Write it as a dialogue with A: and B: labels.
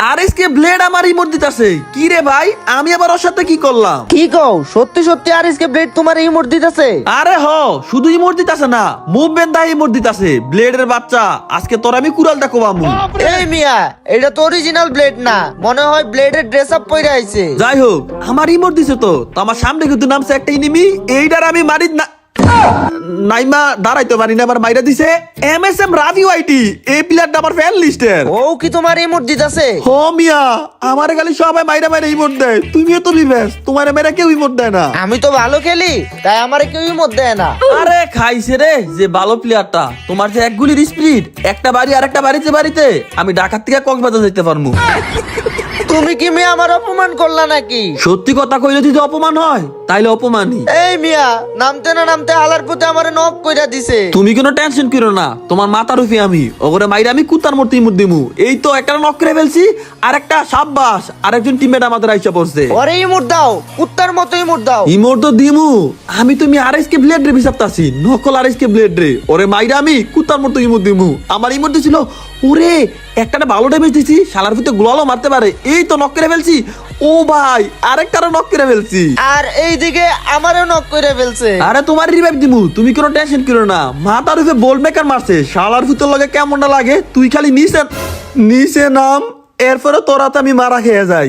A: RSK blade আমার emote দিতেছে। কি রে ভাই, আমি আবার ওর সাথে কি করলাম?
B: কি কও, সত্যি সত্যি আরএসকে ব্লেড তোমার ইমোট দিতেছে?
A: আরে হ, শুধু ইমোট দিতেছে না, মুভমেন্ট দা ইমোট দিতেছে। ব্লেডের বাচ্চা, আজকে তোর আমি কুড়াল দেখো বামু।
B: এই মিয়া, এটা তো অরিজিনাল ব্লেড না, মনে হয় ব্লেডের ড্রেস আপ পরে আইছে।
A: যাই হোক, আমার ইমোট দিছে তো আমার সামনে কিন্তু নামছে একটা এনিমি। এইটার আমি মারি না, নাইমা দাঁড়াইতে পারি না, আবার মাইরা দিছে এমএসএম রাভি ওয়াইটি। এই প্লেয়ারটা আমার ফ্যান লিস্টের।
B: ও কি তোমার ইমোট দিতেছে?
A: হো মিয়া, আমারে খালি সবাই মাইরা মাইরা ইমোট দেয়। তুমিও তো রিভেস, তোমার মেয়েরা কেউ ইমোট দেয় না।
B: আমি তো ভালো খেলি, তাই আমারে কেউ ইমোট দেয় না।
A: আরে খাইছে রে যে ভালো প্লেয়ারটা। তোমার যে এক গুলির স্পিড, একটা বাড়ি আর একটা বাড়িতে আমি ঢাকার থেকে কক্সবাজার যেতে পারবো।
B: তুমি কি মিয়া আমার অপমান করলা নাকি?
A: সত্যি কথা কইলে যদি অপমান হয় তাইলে অপমানই।
B: এই মিয়া, নামতে না নামতে হালার পুতে আমারে নক কইরা দিছে।
A: তুমি কোনো টেনশন করো না, তোমার মাথার উপরে আমি ওগরে মাইরা আমি কুত্তার মূর্তি দিমু। এই তো একটা নক করে ফেলছি, আর একটা সাব্বাস, আরেকজন টিমমেট আমাদের আইসা পড়ছে।
B: ওরে ইমোট দাও, কুত্তার মতো ইমোট দাও।
A: ইমোট তো দিমু, আমি তুমি আরএসকে ব্লেড রে হিসাবতাছি, নকল আরএসকে ব্লেড রে। ওরে মাইরা আমি কুত্তার মতো ইমোট দিমু। আমার ইমোট দিছিল, ওরে একটা ভালো ড্যামেজ দিছি, শালার ভিতরে গ্লোয়ালও মারতে পারে। এই তো নক করে ফেলছি। ও ভাই, আরেকটারও নক করে ফেলছি।
B: আর এইদিকে আমারও নক করে ফেলছে।
A: আরে তোমার রিভাইভ দিমু, তুমি কোনো টেনশন করো না। মাথার উপরে বোল্ড মেকার মারছে, শালার ভিতর লাগে কেমনটা লাগে। তুই খালি নিচে নাম, এরপরে তোরা তো আমি মারা খেয়ে যাই।